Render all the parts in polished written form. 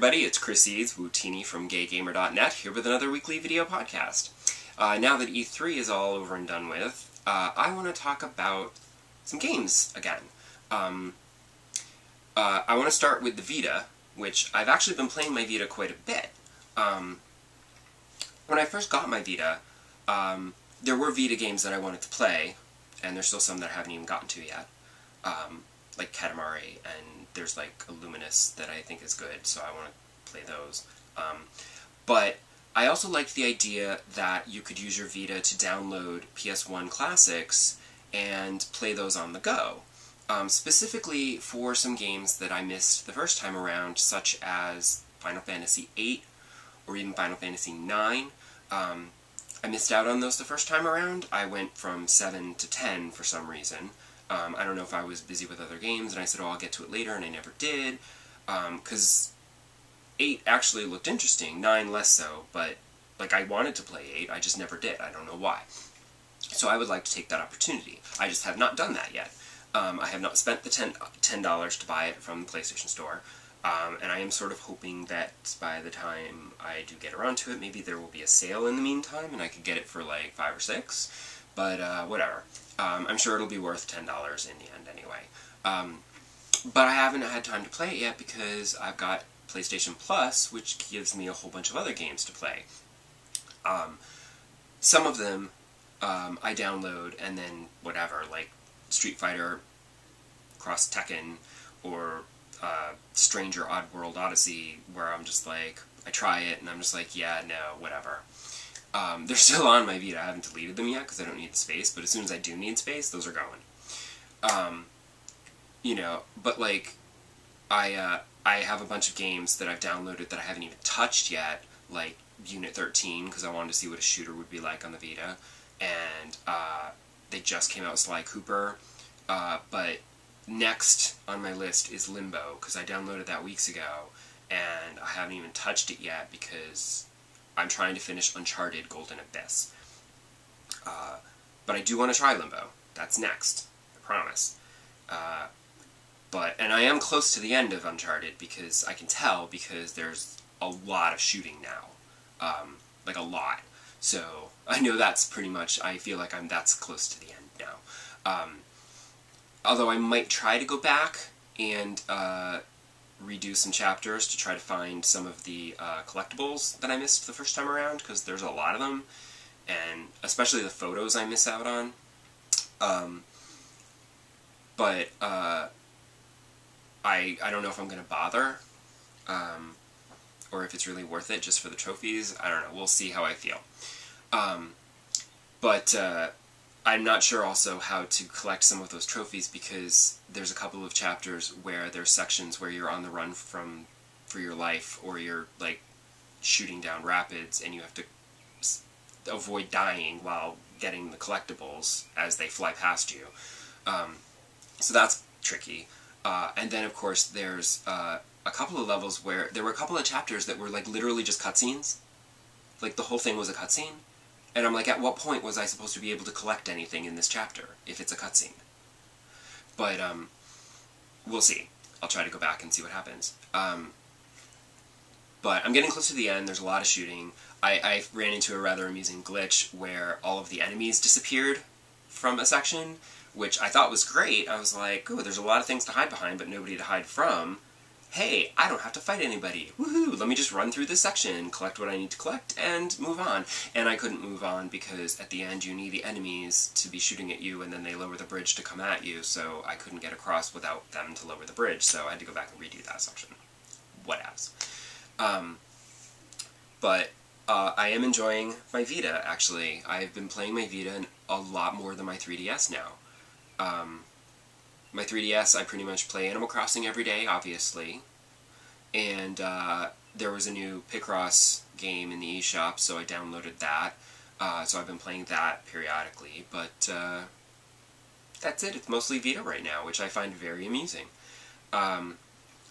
everybody, it's Chris Eads, Wootini from GayGamer.net, here with another weekly video podcast. Now that E3 is all over and done with, I want to talk about some games again. I want to start with the Vita, which I've actually been playing my Vita quite a bit. When I first got my Vita, there were Vita games that I wanted to play, and there's still some that I haven't even gotten to yet. Like Katamari, and there's like a Luminous that I think is good, so I want to play those. But I also liked the idea that you could use your Vita to download PS1 classics and play those on the go. Specifically for some games that I missed the first time around, such as Final Fantasy VIII or even Final Fantasy IX. I missed out on those the first time around. I went from 7 to 10 for some reason. I don't know if I was busy with other games, and I said, oh, I'll get to it later, and I never did. Because 8 actually looked interesting, 9 less so, but like I wanted to play 8, I just never did. I don't know why. So I would like to take that opportunity. I just have not done that yet. I have not spent the $10 to buy it from the PlayStation Store, and I am sort of hoping that by the time I do get around to it, maybe there will be a sale in the meantime, and I could get it for like 5 or 6, but whatever. I'm sure it'll be worth $10 in the end anyway. But I haven't had time to play it yet because I've got PlayStation Plus, which gives me a whole bunch of other games to play. Some of them I download and then whatever, like Street Fighter Cross Tekken or Stranger Oddworld Odyssey, where I'm just like, I try it and I'm just like, yeah, no, whatever. They're still on my Vita. I haven't deleted them yet because I don't need the space, but as soon as I do need space, those are going. You know, but like, I have a bunch of games that I've downloaded that I haven't even touched yet, like Unit 13, because I wanted to see what a shooter would be like on the Vita, and they just came out with Sly Cooper, but next on my list is Limbo, because I downloaded that weeks ago, and I haven't even touched it yet because I'm trying to finish Uncharted Golden Abyss. But I do want to try Limbo. That's next. I promise. And I am close to the end of Uncharted because I can tell because there's a lot of shooting now. Like a lot. So I know that's pretty much, I feel like that's close to the end now. Although I might try to go back and redo some chapters to try to find some of the collectibles that I missed the first time around, because there's a lot of them, and especially the photos I miss out on. But I don't know if I'm going to bother, or if it's really worth it just for the trophies. I don't know. We'll see how I feel. But I'm not sure also how to collect some of those trophies, because there's a couple of chapters where there's sections where you're on the run for your life, or you're like shooting down rapids and you have to avoid dying while getting the collectibles as they fly past you. So that's tricky. And then of course there's a couple of levels where there were a couple of chapters that were like literally just cutscenes. Like the whole thing was a cutscene. And I'm like, at what point was I supposed to be able to collect anything in this chapter, if it's a cutscene? But, we'll see. I'll try to go back and see what happens. But I'm getting close to the end, there's a lot of shooting. I ran into a rather amusing glitch where all of the enemies disappeared from a section, which I thought was great. I was like, ooh, there's a lot of things to hide behind, but nobody to hide from. Hey, I don't have to fight anybody. Woohoo! Let me just run through this section, collect what I need to collect, and move on. And I couldn't move on because at the end you need the enemies to be shooting at you, and then they lower the bridge to come at you, so I couldn't get across without them to lower the bridge, so I had to go back and redo that section. Whatevs. But I am enjoying my Vita, actually. I've been playing my Vita a lot more than my 3DS now. My 3DS, I pretty much play Animal Crossing every day, obviously, and there was a new Picross game in the eShop, so I downloaded that, so I've been playing that periodically, but that's it. It's mostly Vita right now, which I find very amusing.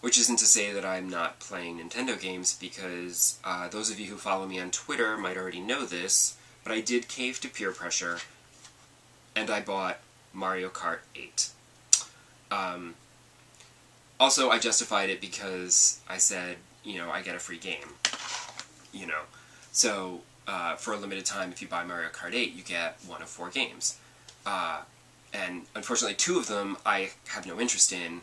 Which isn't to say that I'm not playing Nintendo games, because those of you who follow me on Twitter might already know this, but I did cave to peer pressure, and I bought Mario Kart 8. Also, I justified it because I said, you know, I get a free game, you know. So, for a limited time, if you buy Mario Kart 8, you get one of 4 games. And unfortunately, 2 of them I have no interest in,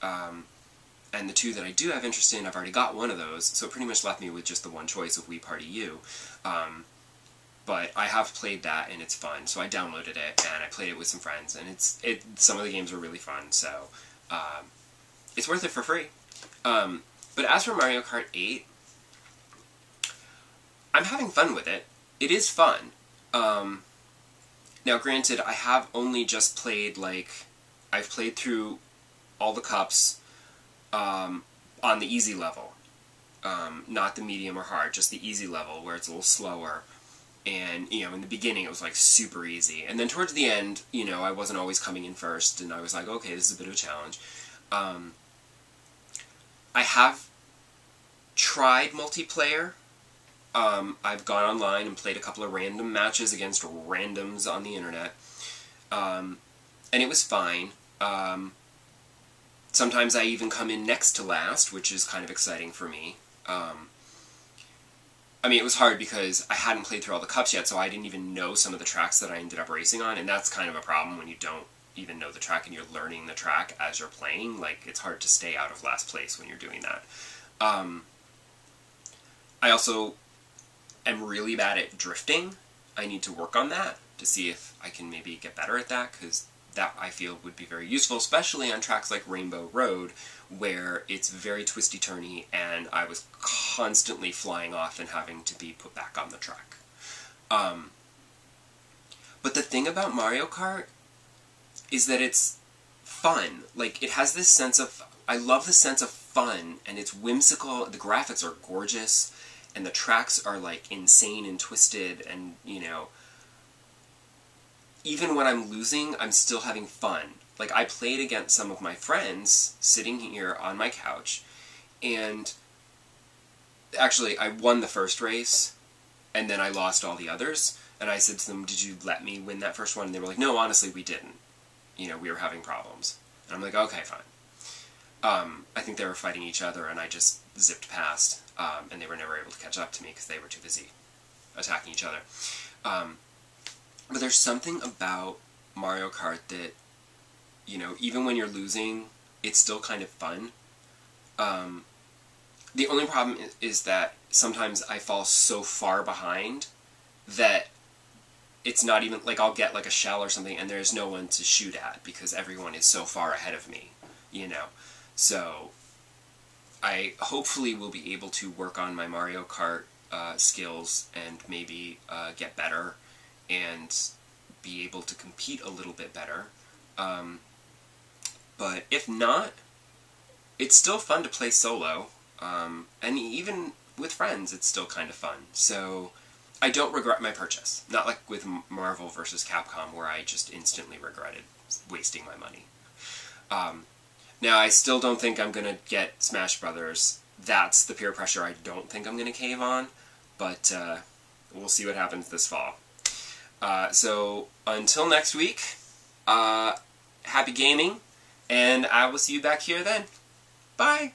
and the 2 that I do have interest in, I've already got one of those, so it pretty much left me with just the one choice of Wii Party U. But I have played that, and it's fun, so I downloaded it, and I played it with some friends, and some of the games were really fun, so it's worth it for free. But as for Mario Kart 8, I'm having fun with it. It is fun. Now, granted, I have only just played, like, I've played through all the cups on the easy level. Not the medium or hard, just the easy level, where it's a little slower. And, you know, in the beginning it was, like, super easy. And then towards the end, you know, I wasn't always coming in first, and I was like, okay, this is a bit of a challenge. I have tried multiplayer. I've gone online and played a couple of random matches against randoms on the internet. And it was fine. Sometimes I even come in next to last, which is kind of exciting for me. I mean, it was hard because I hadn't played through all the cups yet, so I didn't even know some of the tracks that I ended up racing on, and that's kind of a problem when you don't even know the track and you're learning the track as you're playing. Like, it's hard to stay out of last place when you're doing that. I also am really bad at drifting. I need to work on that to see if I can maybe get better at that, because that, I feel, would be very useful, especially on tracks like Rainbow Road, where it's very twisty-turny, and I was constantly flying off and having to be put back on the track. But the thing about Mario Kart is that it's fun. Like, it has this sense of... I love the sense of fun, and it's whimsical. The graphics are gorgeous, and the tracks are, like, insane and twisted, and, you know... Even when I'm losing, I'm still having fun. Like, I played against some of my friends, sitting here on my couch, and actually, I won the first race, and then I lost all the others, and I said to them, did you let me win that first one? And they were like, no, honestly, we didn't. You know, we were having problems. And I'm like, okay, fine. I think they were fighting each other, and I just zipped past, and they were never able to catch up to me because they were too busy attacking each other. But there's something about Mario Kart that, you know, even when you're losing, it's still kind of fun. The only problem is that sometimes I fall so far behind that it's not even, like, I'll get, like, a shell or something, and there's no one to shoot at, because everyone is so far ahead of me, you know. So, I hopefully will be able to work on my Mario Kart skills and maybe get better and be able to compete a little bit better. But if not, it's still fun to play solo, and even with friends it's still kind of fun. So I don't regret my purchase. Not like with Marvel vs. Capcom, where I just instantly regretted wasting my money. Now, I still don't think I'm going to get Smash Brothers. That's the peer pressure I don't think I'm going to cave on, but we'll see what happens this fall. So, until next week, happy gaming, and I will see you back here then. Bye!